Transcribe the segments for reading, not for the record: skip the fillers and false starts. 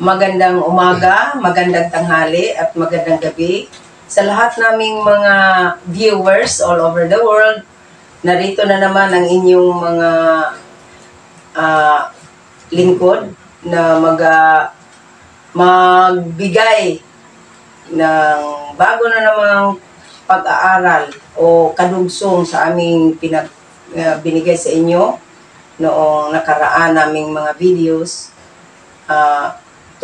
Magandang umaga, magandang tanghali at magandang gabi sa lahat naming mga viewers all over the world. Narito na naman ang inyong mga lingkod na magbigay ng bago na namang pag-aaral o kadugsong sa aming binigay sa inyo noong nakaraan naming mga videos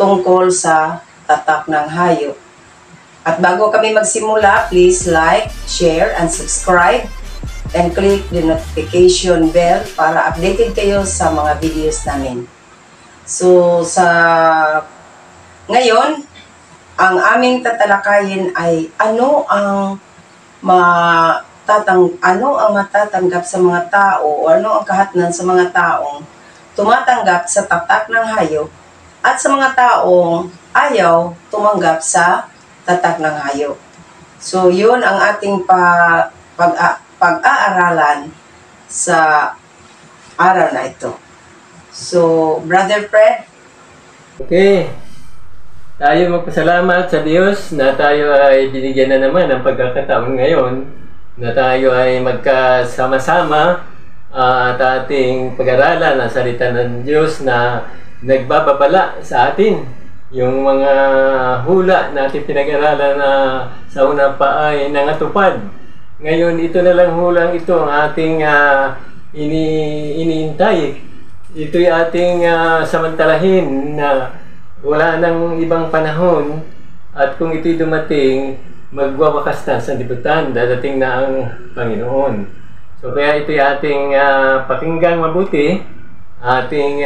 tungkol sa tatak ng hayop. At bago kami magsimula, please like, share, and subscribe and click the notification bell para updated kayo sa mga videos namin. So, ngayon, ang aming tatalakayin ay ano ang matatanggap sa mga tao o ano ang kahatnan sa mga taong tumatanggap sa tatak ng hayop at sa mga taong ayaw tumanggap sa tatak ng hayop. So, yun ang ating pag-aaralan sa araw na ito. So, Brother Fred? Okay. Tayo magpasalamat sa Diyos na tayo ay binigyan na naman ng pagkakataon ngayon na tayo ay magkasama-sama at ating pag-aralan ang salita ng Diyos na nagbababala sa atin. Yung mga hula na ating pinag-aralan na sa una pa ay nangatupad. Ngayon, ito na lang hulang ito ang ating iniintay. Ito'y ating samantalahin na wala nang ibang panahon at kung ito'y dumating, magwawakas na sa libutan, dadating na ang Panginoon. So kaya ito'y ating pakinggang mabuti, ating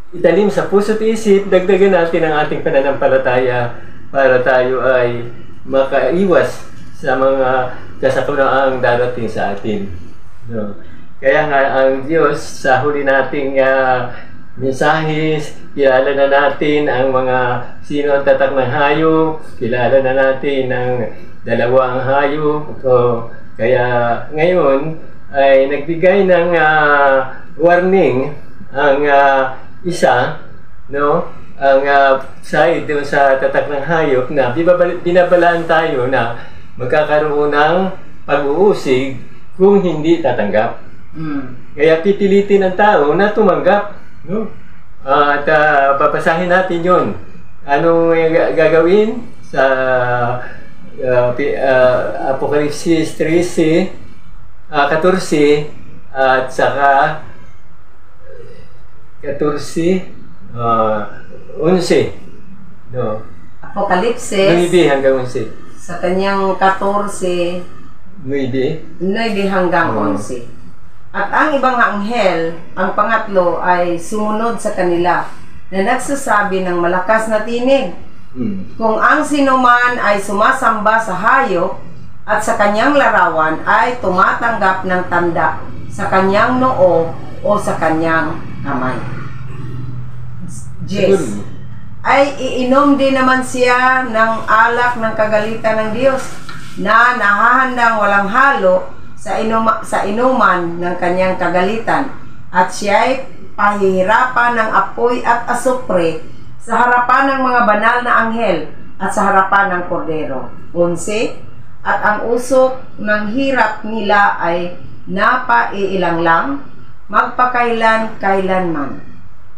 italim sa puso't isip, dagdagan natin ang ating pananampalataya para tayo ay makaiwas sa mga kasakunaang darating sa atin. No. Kaya nga ang Diyos sa huli nating mensahe, kilala na natin ang mga sino ang tatak ng hayop, kilala na natin ang dalawang hayop. So, kaya ngayon ay nagbigay ng warning ang isa, no? Ang side doon sa tatak ng hayop na binabalaan tayo na magkakaroon ng pag-uusig kung hindi tatanggap. Kaya pipilitin ng tao na tumanggap. No? At papasahin natin yun. Anong gagawin sa Apokalipsis 13, 14 at saka 14, 11. No? Apokalipsis 9 hanggang 11. sa kanyang 14, 9 hanggang 11. At ang ibang anghel, ang pangatlo, ay sumunod sa kanila na nagsasabi ng malakas na tinig. Kung ang sinuman ay sumasamba sa hayop at sa kanyang larawan ay tumatanggap ng tanda sa kanyang noo o sa kanyang kamay. Yes. Ay iinom din naman siya ng alak ng kagalitan ng Diyos na nahahandang walang halo sa inuman ng kanyang kagalitan, at siya'y pahihirapan ng apoy at asupre sa harapan ng mga banal na anghel at sa harapan ng kordero. 11. At ang usok ng hirap nila ay napaiilang lang, magpakailan-kailanman,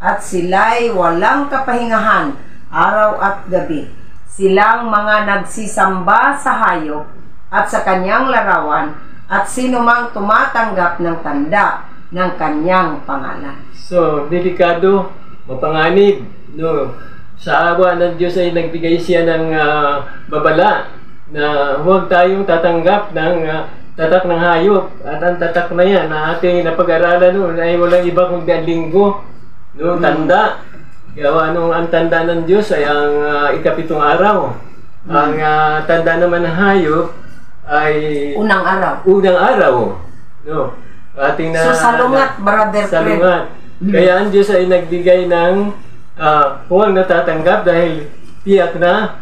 at sila'y walang kapahingahan araw at gabi. Silang mga nagsisamba sa hayop at sa kanyang larawan at sino mang tumatanggap ng tanda ng kanyang pangalan. So, delikado, mapanganib. No? Sa awa ng Diyos ay nagbigay siya ng babala na huwag tayong tatanggap ng tatak ng hayop. At ang tatak na yan na ating napag-aralan noon ay walang iba kundi ang linggo. No? Tanda. Kaya ang tanda ng Diyos ay ang ikapitong araw. Ang tanda naman ng hayop ay unang araw. No. Ating So salungat, Brother Fred. Salungat. Kaya ang Diyos ay nagbigay ng huwag natatanggap dahil tiyak na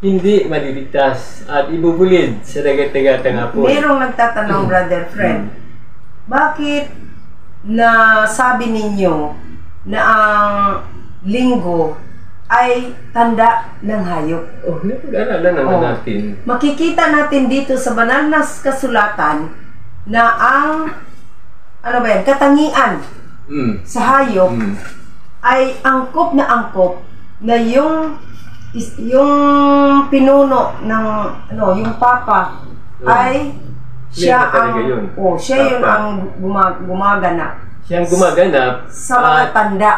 hindi maliligtas at ibubulid sa dagat-dagatang apoy. Merong nagtatanong, Brother Fred, bakit na sabi ninyo na ang linggo ay tanda ng hayop. Oh, napag-aralan naman natin. Makikita natin dito sa banal na kasulatan na ang katangian sa hayop ay angkop na yung pinuno ng yung papa ay siya ang gumaganap. Siya ang gumaganap sa mga tanda.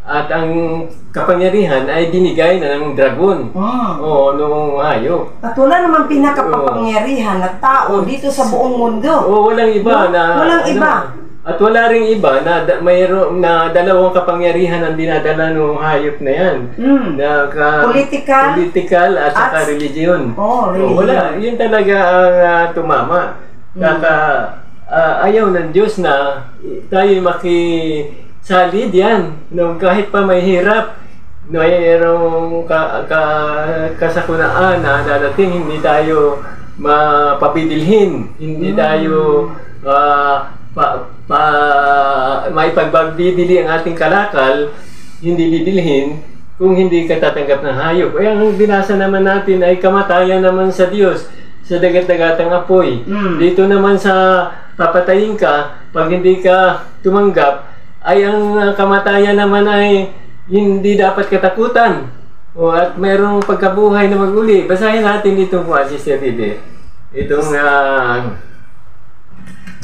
At ang kapangyarihan ay binigay na ng dragon. O noong hayop. At wala namang pinakapapangyarihan na tao dito sa buong mundo. Walang iba walang iba. At wala ring iba na mayroong na dalawang kapangyarihan ang dinadala ng hayop na yan. Na political at saka religion. Religion. Wala, yun talaga ang tumama. Ayaw ng Diyos na tayo makisalid yan. Kahit pa may hirap, mayroong kasakunaan na dadating, hindi tayo mapapidilhin, hindi tayo may pagbibili ang ating kalakal, hindi bibilhin kung hindi ka tatanggap ng hayop. Kaya ang binasa naman natin ay kamatayan naman sa Diyos sa dagat-dagatang apoy. Dito naman sa papatayin ka, pag hindi ka tumanggap, ay ang kamatayan naman ay hindi dapat katakutan. At mayroong pagkabuhay na maguli. Basahin natin dito po, Sister Dide. Itong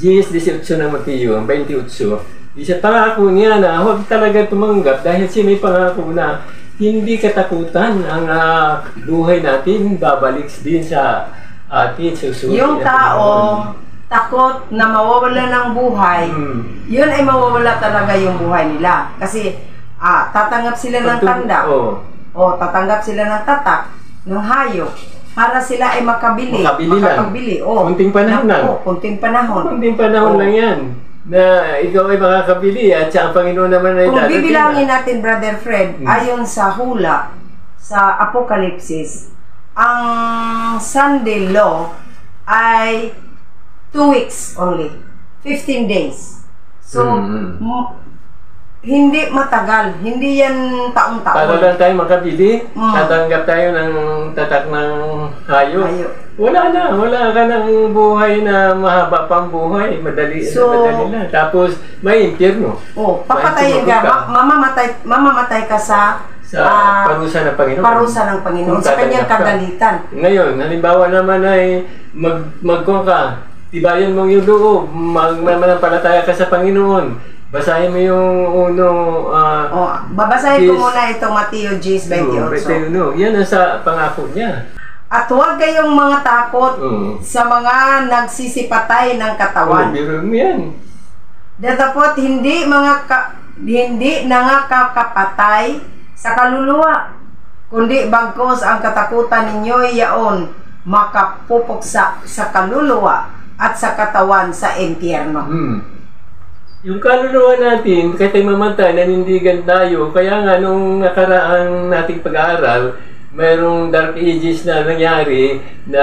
10:18 ng Mateo, 28. Isa pangako niya na huwag talaga tumanggap dahil siya may pangako na hindi katakutan ang buhay natin, babalik din sa atin susunod. Yung tao takot na mawawala ng buhay, yun ay mawawala talaga yung buhay nila. Kasi tatanggap sila ng tanda, tatanggap sila ng tatak, ng hayop, para sila ay makabili lang. Kunting panahon lang. Kunting panahon. Kunting panahon lang yan. Na ikaw ay makakabili at sa Panginoon naman ay dadating. Kung bibilangin natin, Brother Fred, ayon sa hula, sa Apokalipsis, ang Sunday law ay 2 weeks only. 15 days. So, hindi matagal. Hindi yan taon-taon. Para lang tayo makabili, tatanggap tayo ng tatak ng hayop. Wala ka ng buhay na mahaba pang buhay. Madali na. Tapos, may impyerno. Papatayin ka. Mamamatay ka sa parusa ng Panginoon. Parusa ng Panginoon. Sa kanyang kagalitan. Ngayon, halimbawa naman ay magkong ka, tibayan mong yung loob, magmanampalataya ka sa Panginoon. Basahin mo yung unong... babasahin ko muna itong Mateo 10:28. Yan ang sa pangako niya. At huwag kayong mga takot sa mga nagsisipatay ng katawan. Biro mo yan. Datapot hindi nakakapatay sa kaluluwa, kundi bagkos ang katakutan ninyo iyaon makapupuksa sa kaluluwa at sa katawan sa impyerno. Yung kaluluwa natin, kahit ay mamatay, nanindigan tayo. Kaya nga, nung nakaraang nating pag-aaral, mayroong dark ages na nangyari na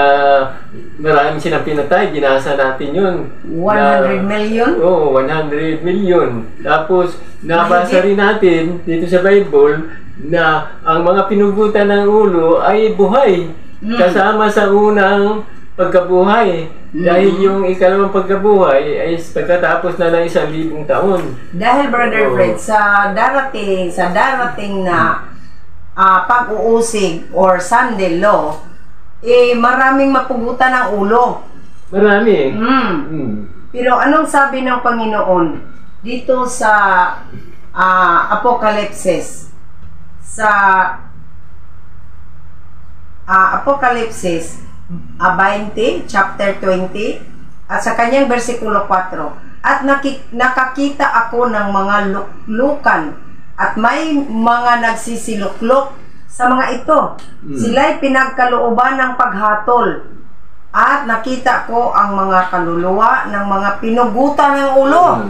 maraming silang pinatay. Ginasa natin yun. 100 million? Oo, 100 million. Tapos, nabasa rin natin dito sa Bible na ang mga pinugutan ng ulo ay buhay. Kasama sa unang pagkabuhay. Dahil yung ikalawang pagkabuhay ay pagkatapos na ng 1,000 taon. Dahil, Brother Fred, sa darating na pag-uusig or Sunday law, maraming mapugutan ng ulo. Marami. Pero anong sabi ng Panginoon dito sa Apokalipsis? Sa Apokalipsis 20, chapter 20, at sa kanyang versikulo 4. At nakakita ako ng mga luklukan at may mga nagsisiluklok sa mga ito. Sila'y pinagkalooban ng paghatol. At nakita ko ang mga kaluluwa ng mga pinugutan ng ulo.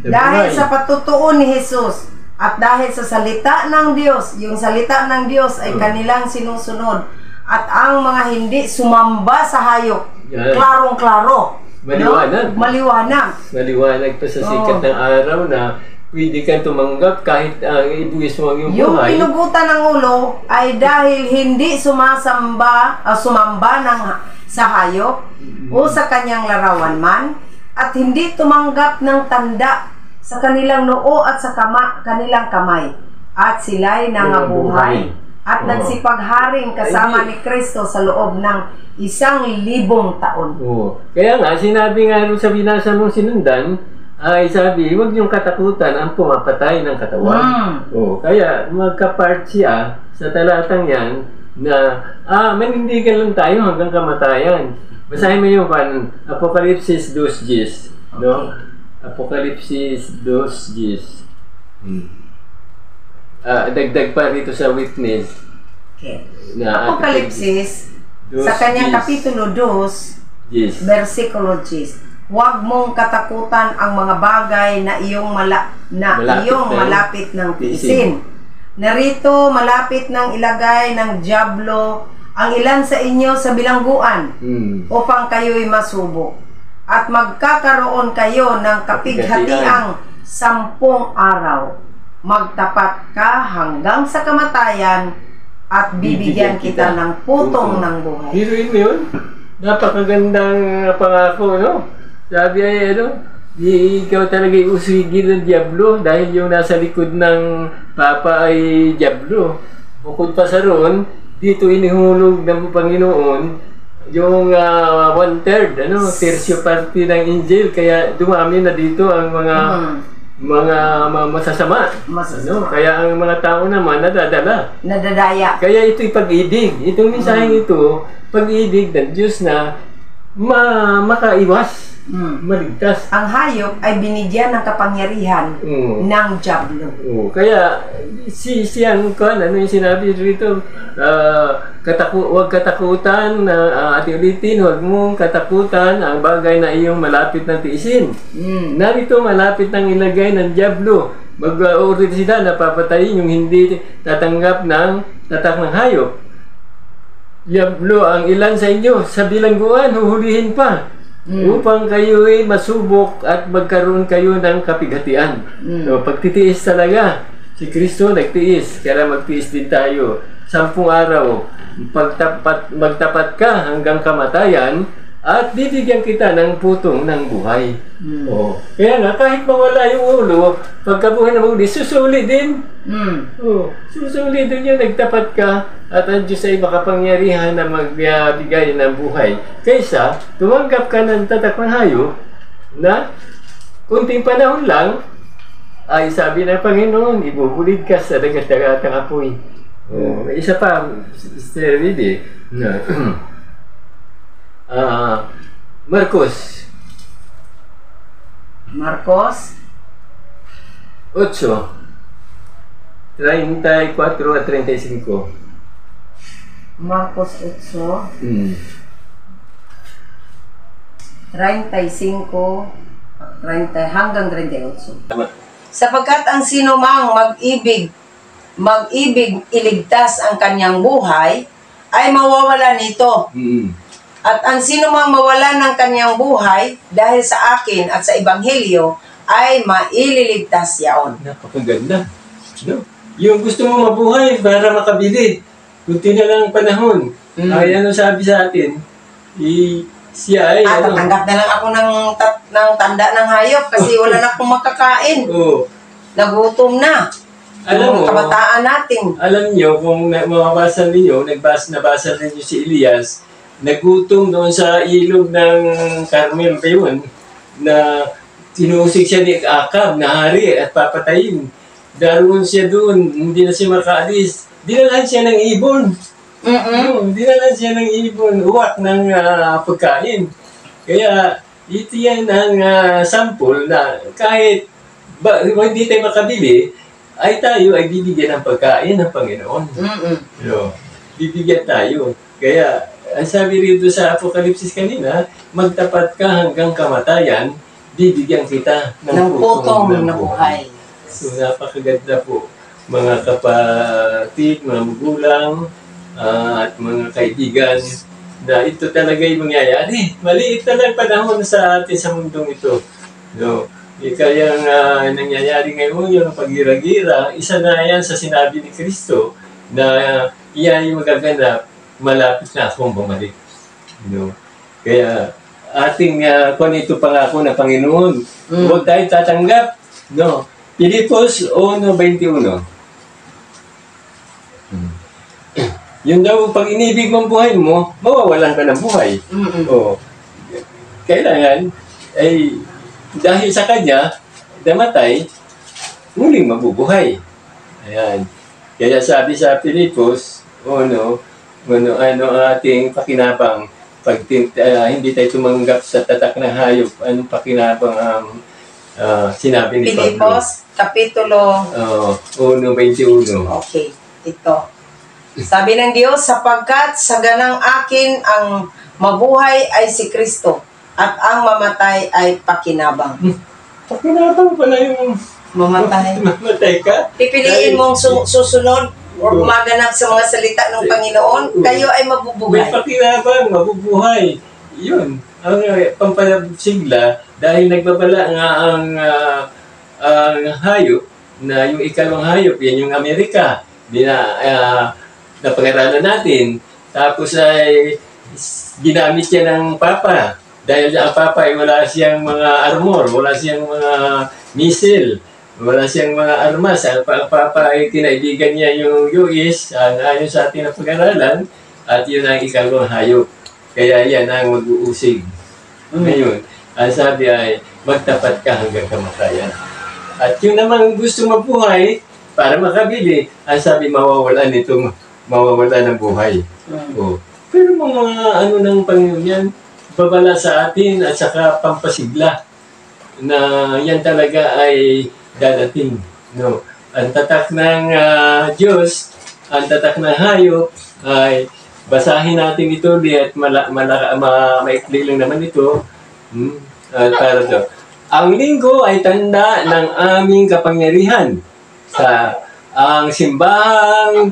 Dahil sa patutuo ni Jesus at dahil sa salita ng Diyos, yung salita ng Diyos ay kanilang sinusunod. At ang mga hindi sumamba sa hayop, klarong-klaro. Maliwanag. Maliwanag. Maliwanag pa sa sikat ng araw na pwede kang tumanggap kahit ibuwis mo ang iyong Yung buhay. pinugutan ng ulo ay dahil hindi sumamba sa hayop o sa kanyang larawan man, at hindi tumanggap ng tanda sa kanilang noo at sa kanilang kamay, at sila'y nangabuhay at nagsipagharing kasama ni Kristo sa loob ng 1,000 taon. Oo. Kaya nga, sinabi nga rin sa binasa mong sinundan, ay sabi, huwag niyong katakutan ang pumapatay ng katawan. Kaya magka-part siya sa talatang yan na, manindigan lang tayo hanggang kamatayan. Basahin mo yung Apokalipsis 2:10. No? Apokalipsis 2:10. Dagdag pa rito sa witness. Okay. Na Apokalipsis, sa kanyang kapitulo 2, versikulo 10. Huwag mong katakutan ang mga bagay na iyong malapit ng tiisin. Narito malapit ng ilagay ng dyablo ang ilan sa inyo sa bilangguan upang kayo'y masubok. At magkakaroon kayo ng kapighatiang 10 araw. Magtapat ka hanggang sa kamatayan at bibigyan kita ng putong ng buhay. Hiruin mo yun? Napakagandang pangako, no? Sabi ay, ikaw talaga iusigin ng dyablo dahil yung nasa likod ng Papa ay dyablo. Bukod pa sa roon, dito inihulog ng Panginoon yung 1/3, tertio parte ng angel, kaya dumami na dito ang mga masasama. Kaya ang mga tao naman nadadaya. Kaya ito'y pag-ibig. Itong mensaheng ito, pag-ibig ng Diyos na makaiwas, maligtas. Ang hayop ay binigyan ng kapangyarihan ng dyablo. Kaya siyang ano yung sinabi dito, huwag katakutan, ating ulitin, huwag mong katakutan ang bagay na iyong malapit na tiisin. Narito malapit ng ilagay ng dyablo. Mag-ulit sila na papatayin yung hindi tatanggap ng tatak ng hayop. Dyablo ang ilan sa inyo sa bilangguan, huhulihin pa upang kayo'y masubok at magkaroon kayo ng kapighatian. Pagtitiis talaga. Si Kristo nagtiis, kaya magtiis din tayo. 10 araw, magtapat ka hanggang kamatayan at bibigyan kita ng putong ng buhay. Kaya nga, kahit mawala yung ulo, pagkabuhay na muli, susuli din. Susuli din yun, nagtapat ka at ang Diyos ay makapangyarihan na magbigay ng buhay. Kaysa, tumanggap ka ng tatak ng hayop na kunting panahon lang, ay sabi ng Panginoon, ibubulid ka sa dagat-dagatang apoy. May isa pa, Sister Ridy, Marcos 8:34 at 35. Marcos 8:35 hanggang 38. Sapagkat ang sino mang mag-ibig iligtas ang kanyang buhay, ay mawawala nito. At ang sino mang mawala ng kanyang buhay dahil sa akin at sa Ebanghelyo, ay maililigtas yaon. Napakaganda. Yung gusto mo mabuhay para makabili, kunti na lang panahon. Ay sabi sa atin, siya ay tatanggap na lang ako ng tanda ng hayop kasi wala na akong makakain. Nagutom na. Alam mo, kabataan natin. Alam niyo, kung mababasa ninyo, nabasa ninyo si Elias, nagutom doon sa ilog ng Carmel pa yun, na tinusik siya ni Akab na hari at papatayin. Daroon siya doon, hindi na siya makaalis. Dinalan siya ng ibon. Dinalan siya ng ibon, uwak ng pagkain. Kaya, ito yan ang sample na kahit hindi tayo makabili, ay tayo ay bibigyan ng pagkain ng Panginoon. Bibigyan tayo. Kaya, ang sabi rito sa Apokalipsis kanina, magtapat ka hanggang kamatayan, bibigyan kita ng putong ng buhay. So, napakaganda po, mga kapatid, mga magulang, at mga kaibigan, na ito talaga yung mangyayari. Maliit na lang panahon sa atin sa mundong ito. Kaya nga nangyayari ngayon yung pagira-gira, isa na yan sa sinabi ni Kristo na iyan yung magaganap, malapit na akong bumalik. Kaya ating kung ito pangako na Panginoon, huwag tayo tatanggap. Filipos 1:21. Yun daw, pag inibig mong buhay mo, mawawalan ka ng buhay. Kailangan, ay dahil sa Kanya, namatay, muling mabubuhay. Ayan. Kaya sabi sa Filipos, ating pakinabang, pag hindi tayo tumanggap sa tatak ng hayop, anong pakinabang ang sinabi ni Pablo? Filipos, Kapitulo 1:21. Okay, ito. Sabi ng Diyos, sapagkat sa ganang akin ang mabuhay ay si Kristo at ang mamatay ay pakinabang. Pakinabang pala yung mamatay ka? Pipiliin mong susunod o gumaganap sa mga salita ng Panginoon, kayo ay mabubuhay. May pakinabang, mabubuhay. Yun. Ang pampalabsigla, dahil nagbabala nga ang hayop, na yung ikalawang hayop, yan yung Amerika. Napag-aralan natin. Tapos ay ginamit yan ng Papa. Dahil ang Papa ay wala siyang mga armor, wala siyang mga missile, wala siyang mga armas. Ang Papa ay kinaibigan niya yung US, ayon sa ating napag-aralan, at yun ang ikalawang hayop. Kaya yan ang mag-uusig. Ngayon, ang sabi ay, magtapat ka hanggang kamatayan. At yung namang gusto mabuhay, para makabili, ang sabi, mawawalan ng buhay. Pero mga ng Panginoon yan, babala sa atin at saka pampasigla na yan talaga ay dadating. Ang tatak ng Diyos, ang tatak ng hayop ay basahin natin ito at maikli lang naman ito. Para to. Ang linggo ay tanda ng aming kapangyarihan. Ang simbahan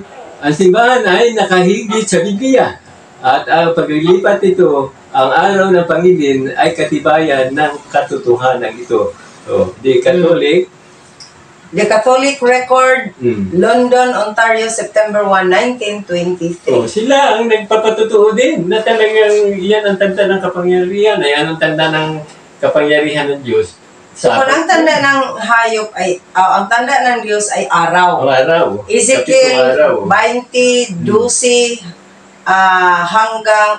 ay nakahigit sa Biblia. At ang paglilipat ito, ang araw ng Pangilin ay katibayan ng katotohanan ito. The Catholic Record, London, Ontario, September 1, 1923. Sila ang nagpapatutuo din na talagang yan ang tanda ng kapangyarihan, ay anong tanda ng kapangyarihan ng Diyos. So, kung ang tanda ng hayop ay, ang tanda ng Diyos ay araw. Araw. Ezekiel 20, 12, hanggang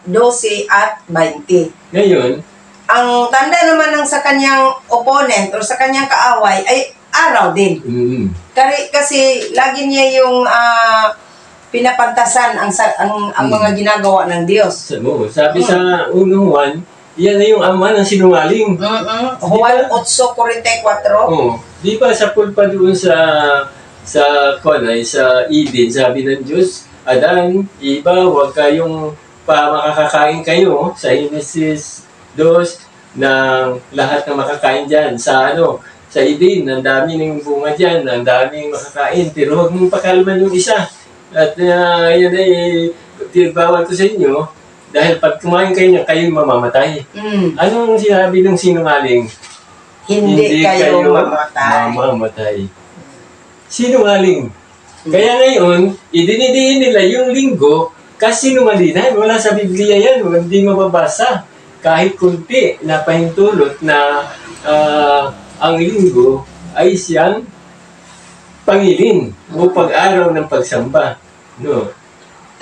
12 at 20. Ngayon, ang tanda naman ng sa kanyang opponent o sa kanyang kaaway ay araw din. Kasi lagi niya yung pinapantasan ang mga ginagawa ng Diyos. Sabi sa 1:1, yan na yung ama ng sinungaling. Juan 8:44. Di ba sa pulpa doon sa Eden, sabi ng Diyos, Adan, iba, huwag kayong makakakain kayo sa Genesis 2 ng lahat ng makakain dyan. Sa Eden, ang dami ng bunga dyan, ang daming makakain, pero huwag mong pakalman yung isa. At yan ay bawal ko sa inyo, dahil pag kumain kayo niya, kayo mamamatay. Anong sinabi ng sinungaling? Hindi kayo mamamatay. Sinungaling. Kaya ngayon, idinidiin nila yung linggo kasi sinungalingan. Wala sa Biblia yan. Hindi mababasa. Kahit kunti na pahintulot na ang linggo ay siyang pangilin o pag-araw ng pagsamba.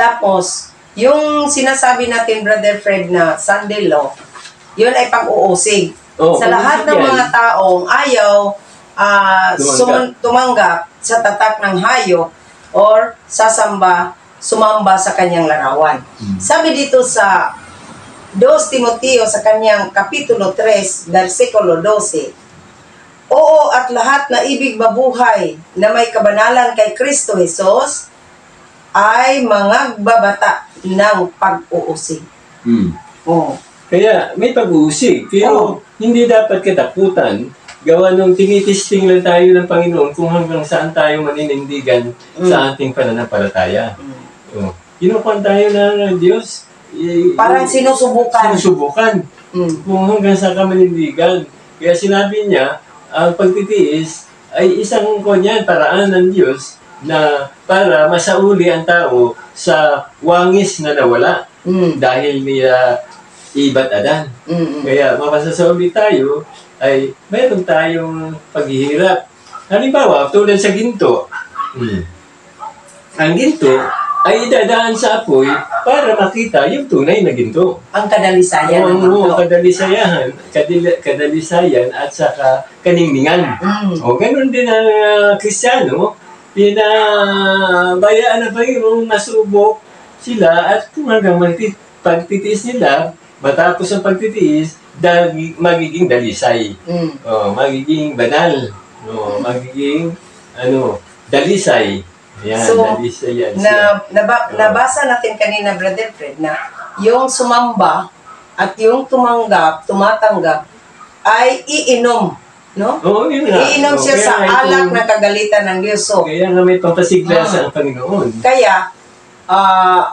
Tapos, yung sinasabi natin, Brother Fred, na Sunday law, yun ay pag-uusig. Sa lahat ng mga taong ayaw tumanggap sa tatak ng hayop or sumamba sa kanyang larawan. Sabi dito sa 2 Timoteo sa kanyang Kapitulo 3, versikulo 12, Oo, at lahat na ibig mabuhay na may kabanalan kay Kristo Jesus ay mangagbabata ng pag-uusig. Kaya may pag-uusig, pero hindi dapat katakutan. Gawa nung tinitisting lang tayo ng Panginoon kung hanggang saan tayo maninindigan sa ating pananampalataya. Kinukuhan tayo ng Diyos. Parang sinusubukan. Kung hanggang saan ka manindigan. Kaya sinabi niya, ang pagtitiis ay isang paraan ng Diyos na para masauli ang tao sa wangis na nawala dahil niya iba't Adan. Kaya mapasasauli tayo ay mayroon tayong paghihirap. Halimbawa, tulad sa ginto. Ang ginto ay idadaan sa apoy para makita yung tunay na ginto. Ang kadalisayan. Oo, kadalisayan at saka kaningningan. O ganun din ang Kristiyano, pinabayaan na ba yung masubok sila at kung hanggang pagtitiis nila, matapos ang pagtitiis, magiging dalisay. Magiging banal. Magiging dalisay. Yan, so, nabasa natin kanina, Brother Fred, na yung sumamba at yung tumatanggap, ay iinom. No? Iinom siya sa alak na kagalitan ng Diyos. So, kaya nga may pampasigla sa Panginoon. Kaya,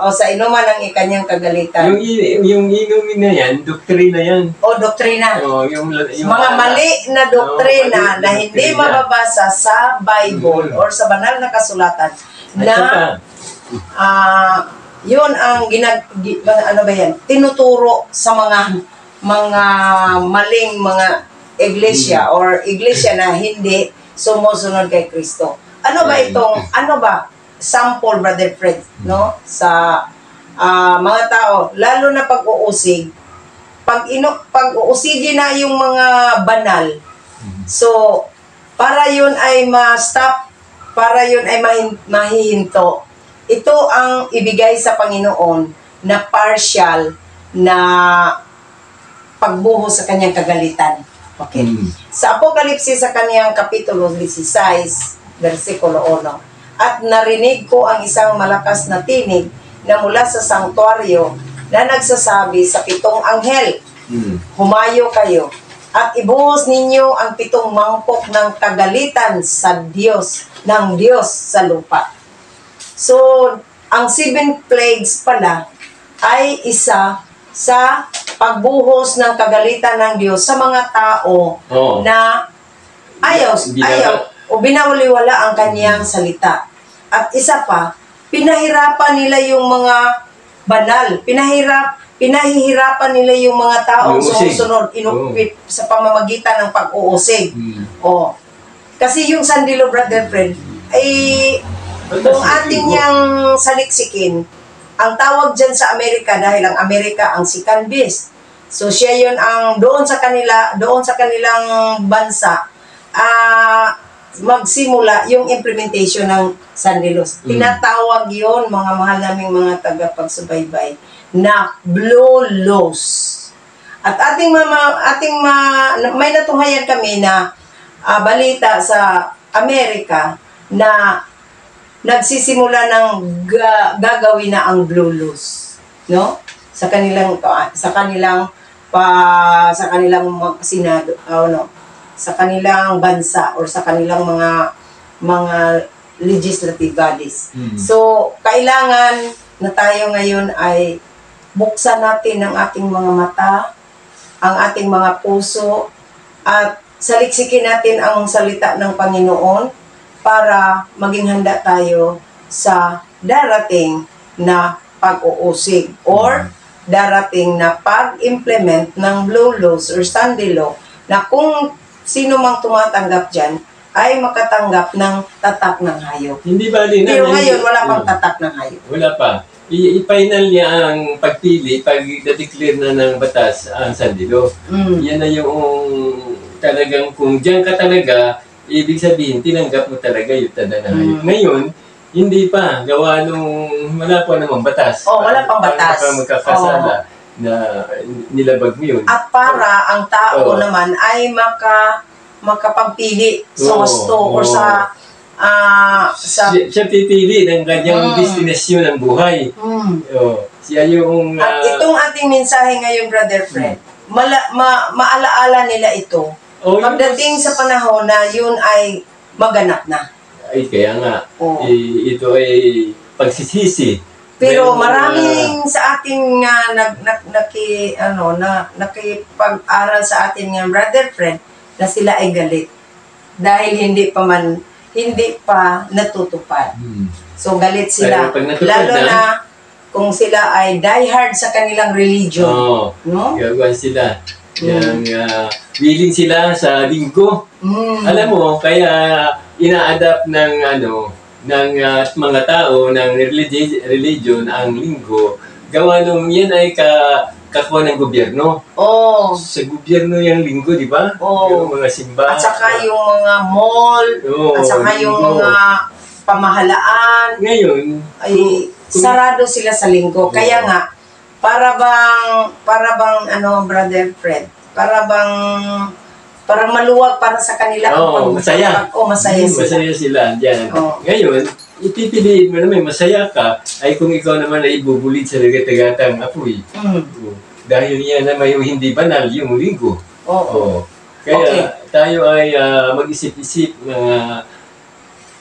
sa inuman ng ikanyang kagalitan. Yung inumin na yan, doktrina yan. Doktrina. Yung mga mali na doktrina na hindi mababasa sa Bible or sa banal na kasulatan na yun ang tinuturo sa mga maling mga iglesia or iglesia na hindi sumusunod kay Kristo. Ano ba sample, Brother Fred, no? Sa mga tao, lalo na pag-uusig, pag-uusigin na yung mga banal, so, para yun ay ma-stop, para yun ay mahihinto, ito ang ibigay sa Panginoon na partial na pagbuhos sa kanyang kagalitan. Okay. Sa Apokalipsis sa kanyang kapitulo 16, versikulo 1, at narinig ko ang isang malakas na tinig na mula sa sanktuaryo na nagsasabi sa 7 anghel, humayo kayo at ibuhos ninyo ang 7 mangkok ng kagalitan ng Diyos sa lupa. So, ang 7 plagues pala ay isa sa pagbuhos ng kagalitan ng Diyos sa mga tao na ayaw o binawaliwala ang kanyang salita. At isa pa, pinahirapan nila yung mga banal. Pinahihirapan nila yung mga taong sumusunod sa pamamagitan ng pag-uusig. Kasi yung sandilo, Brother Fred, ay kung ating niyang saliksikin, ang tawag dyan sa Amerika, dahil ang Amerika ang second beast. So siya yun ang doon sa kanilang bansa, magsimula yung implementation ng sandilos. Tinatawag yon, mga mahal naming mga tagapagsubaybay, na blue laws. At may natunghayan kami na balita sa Amerika na nagsisimula ng gagawin na ang blue laws, no? Sa kanilang senado, sa kanilang bansa or sa kanilang mga legislative bodies. So, kailangan na tayo ngayon ay buksan natin ang ating mga mata, ang ating mga puso, at saliksikin natin ang salita ng Panginoon para maging handa tayo sa darating na pag-uusig or darating na pag-implement ng blue laws or Sunday law na kung sino mang tumatanggap dyan ay makatanggap ng tatak ng hayop. Hindi ba din? Pero ngayon, wala pang tatak ng hayop. Wala pa. I-final niya ang pagpili pag na-declare na ng batas ang sandilo. Yan na yung talagang kung diyan ka talaga, ibig sabihin, tinanggap mo talaga yung tanda ng hayop. Ngayon, hindi pa. Gawa nung wala pa namang batas. Wala pang batas. Para magkakasala na nilabag mo yun. At para ang tao naman ay makapagpili sa gusto or sa siya pipili ng kanyang destinasyon ng buhay. Siya yung at itong ating mensahe ngayon, Brother Fred, maalaala nila ito pagdating sa panahon na yun ay maganap na. Ay kaya nga ito ay pagsisisi. Pero maraming sa ating nakipag-aral sa atin ng Brother Fred na sila ay galit dahil hindi pa natutupad. So galit sila. Pero pag natupad Lalo na kung sila ay diehard sa kanilang religion. No? Gagawa sila. Yang willing sila sa linggo. Alam mo, kaya ina-adapt ng mga tao ng religion ang linggo. Gawa nung yan ay kakuha ng gobyerno. Sa gobyerno yung linggo, di ba? Yung mga simbahan. At saka yung mga mall, at saka yung mga pamahalaan. Ngayon, ay sarado sila sa linggo. Kaya nga, para bang Brother Fred, parang maluwag para sa kanila. Masaya. Masaya sila. Masaya sila dyan. Ngayon, ipipiliin mo naman, masaya ka, ay kung ikaw naman ay ibubulit sa lagat-agatang apoy. Dahil yan na may hindi banal yung linggo. Kaya tayo ay mag-isip-isip, mga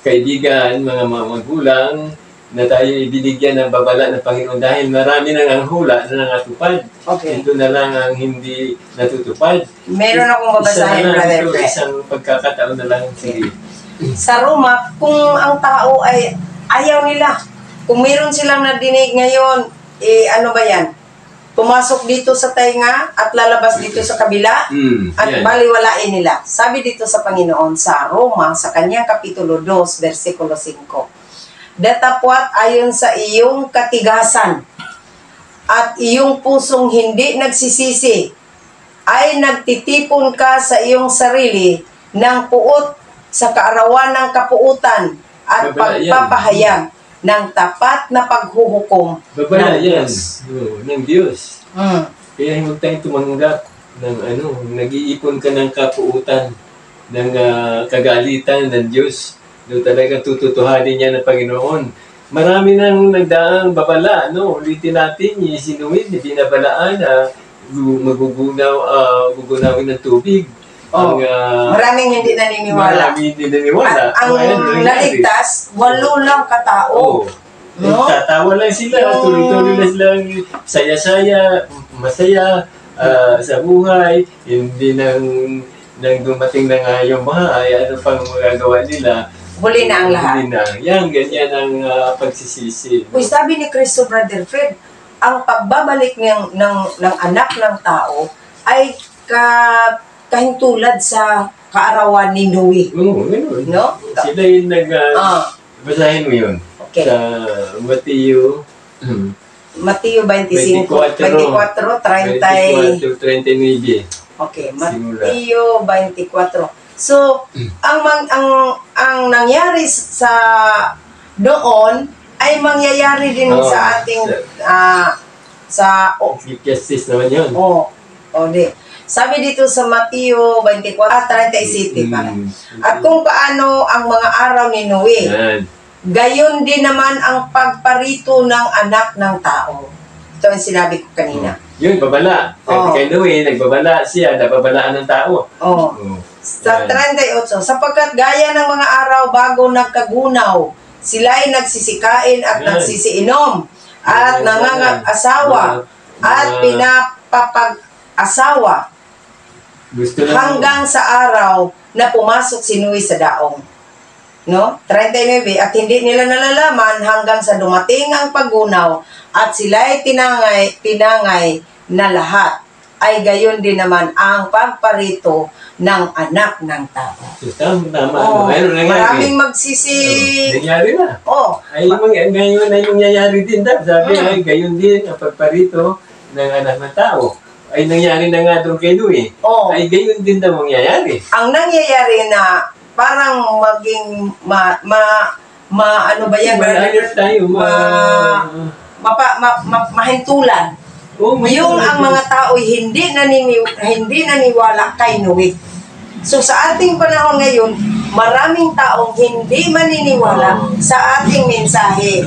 kaibigan, mga magulang, na tayo ibinigyan ng babala ng Panginoon dahil marami nang ang hula na nangatupad. Ito na lang ang hindi natutupad. Meron akong babasahin, Brother Fred. Isang pagkakataon na lang. Sige. Sa Roma, kung ang tao ay ayaw nila, kung meron silang nadinig ngayon, ano ba yan? Pumasok dito sa tainga at lalabas dito sa kabila at baliwalain nila. Sabi dito sa Panginoon sa Roma, sa kanyang Kapitulo 2, versikulo 5. Datapwat ayon sa iyong katigasan at iyong pusong hindi nagsisisi, ay nagtitipon ka sa iyong sarili ng puot sa kaarawan ng kapuutan at pagpapahayag ng tapat na paghuhukom ng Diyos. Ng Diyos. Kaya huwag tayong tumanggap ng nag-iipon ka ng kapuutan, ng kagalitan ng Diyos. Doon talagang tututuhanin niya ng Panginoon. Marami nang nagdaang babala, ulitin natin, sinuwid, binabalaan na gugunawin ng tubig. Maraming hindi naniniwala. Ang naligtas, 8 lang katao. Tatawa lang sila, tuloy-tuloy lang silang saya-saya, masaya sa buhay, hindi nang dumating na nga yung bahay, ano pang magagawa nila. Huli na ang lahat. Huli na. Yan, ganyan ang pagsisisi. Kung sabi ni Cristo, Brother Fred, ang pagbabalik ng anak ng tao ay kahintulad sa kaarawan ni Noe. Ganun. No? Sila yung basahin mo yun. Okay. Sa Mateo 25, 24, 39. Okay, Mateo 24. So, ang nangyari sa doon ay mangyayari din sa ating Ecclesiastes naman yun. Sabi dito sa Mateo 24, 37 pala. At kung paano ang mga araw ni Noe, gayon din naman ang pagparito ng anak ng tao. Ito ang sinabi ko kanina. Yun, babala. Kay Noe, nagbabala siya, nababalaan ng tao. Sa 38, sapagkat gaya ng mga araw bago nagkagunaw, sila'y nagsisikain at nagsisiinom, at nangangag-asawa, at pinapapag-asawa, hanggang sa araw na pumasok si Noe sa daong. 39, at hindi nila nalalaman hanggang sa dumating ang paggunaw, at sila'y tinangay na lahat, ay gayon din naman ang pagparito ng anak ng tao. Tama. Maraming nangyari na. Ay ngayon ay nangyayari din. Sabi ay gayon din ang pagparito ng anak ng tao. Ay nangyari na nga doon kay Noe. Ay gayon din daw mangyayari. Ang nangyayari na parang maging ano ba yan? Mahintulan. Yung ang mga tao hindi naniwala kay Noe. So sa ating panahon ngayon, maraming taong hindi maniniwala sa ating mensahe.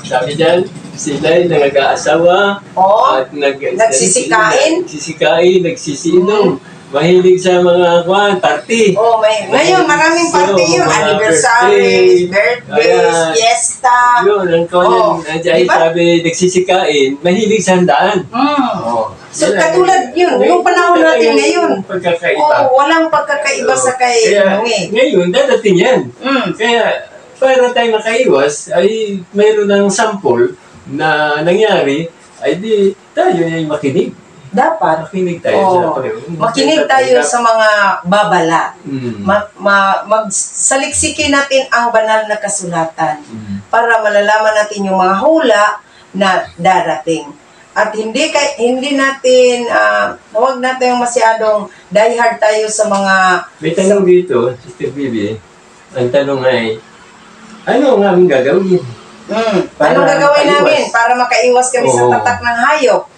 Sabi dyan, sila'y nag-aasawa at nagsisikain, nagsisiinom, mahilig sa mga party. Oh, ngayon maraming party yun. Mga Anniversaries, birthdays, fiesta. Yun, ang ay Diba? sabi, nagsisikain, mahilig sa handaan. So, katulad yun, yung panahon natin ngayon. Pagkakaiba. Walang pagkakaiba sa kay Noe. Ngayon, dadating yan. Kaya, para tayo makaiwas, ay mayroon ng sample na nangyari, ay di tayo ay makinig. Dapat. Makinig tayo Makinig tayo sa mga babala. Saliksikin natin ang banal na kasulatan para malalaman natin yung mga hula na darating. At hindi natin, huwag natin masyadong diehard tayo sa mga... May tanong dito, Sister Bibi. Ang tanong ay, ano ang aming gagawin? Anong gagawin namin para makaiwas kami sa tatak ng hayop?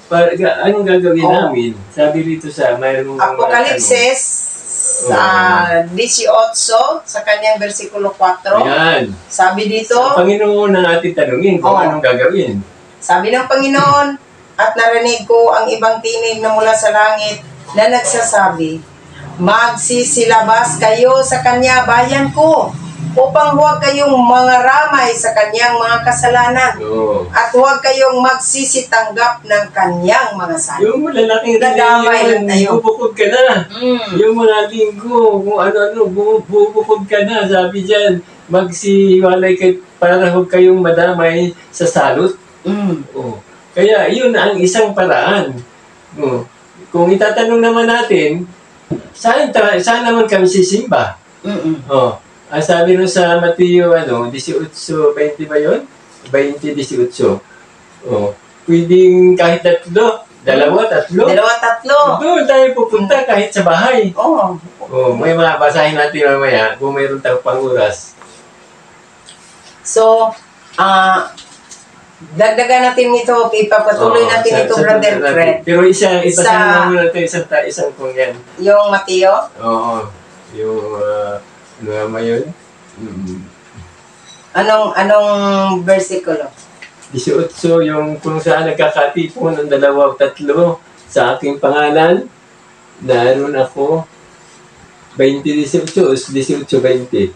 Anong gagawin namin? Sabi dito sa mayroong... Apokalipsis, sa 18, sa kanyang versikulo 4. Ayan. Sabi dito... Sa Panginoon na natin tanungin kung anong gagawin. Sabi ng Panginoon, at narinig ko ang ibang tinig na mula sa langit na nagsasabi, magsisilabas kayo sa kanya, bayan ko, upang huwag kayong mangaramay sa kanyang mga kasalanan at huwag kayong magsisitanggap ng kanyang mga sala. Yung malalaking tayo. Bubukod ka na. Yung mga linggo, kung ano-ano, bubukod ka na. Sabi dyan, magsiwalay kayo para huwag kayong madamay sa salot. Kaya yun ang isang paraan. Kung itatanong naman natin, saan naman kami sisimba? Ang sabi nun sa Mateo 18:20 ba yun? 20:18. Pwedeng kahit dalawa, tatlo. Doon tayo pupunta kahit sa bahay. May mabasahin natin mamaya kung mayroon tayong pang-oras. So, dagdagan natin ito, ipapatuloy natin ito, Brother Fred. Pero ipasahin mo natin isang kung yan. Yung Mateo? Oo. Yung, ano naman yun? Anong versikulo? 18, yung kung saan nagkakatipon ng 2 o 3 sa aking pangalan, naroon ako 20:18, 18:20.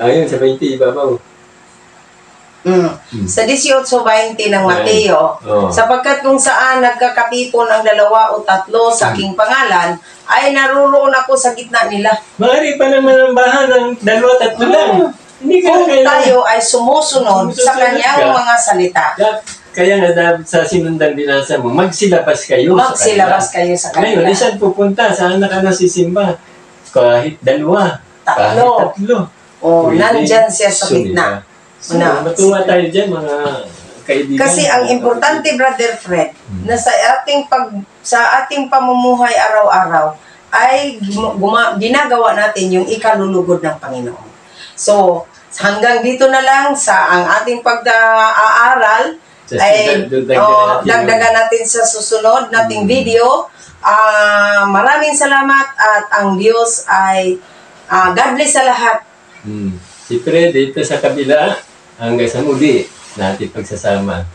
Ayun, sa 20, ibabaw. Sa 18:20 ng Mateo, sapagkat kung saan nagkakatipon ang 2 o 3 sa aking pangalan, ay naruroon ako sa gitna nila. Maaari pa naman ang bahan ng 2 o 3 lang. Hindi kung tayo ay sumusunod sa kanyang mga salita. Kaya nga dapat sa sinundan binasa mo, magsilabas kayo sa kanila. Ngayon, isang pupunta, saan na ka nasisimba? Kahit 2, kahit 3. Nandyan siya sa gitna. Matuwa tayo dyan, mga kaibigan. Kasi ang importante, Brother Fred, na sa ating pamumuhay araw-araw, ay ginagawa natin yung ikalulugod ng Panginoon. So, hanggang dito na lang sa ang ating pag-aaral, ay dagdagan natin sa susunod nating video. Maraming salamat at ang Diyos ay God bless sa lahat. Si Fred dito sa kabila, hanggang sa muli natin pagsasama.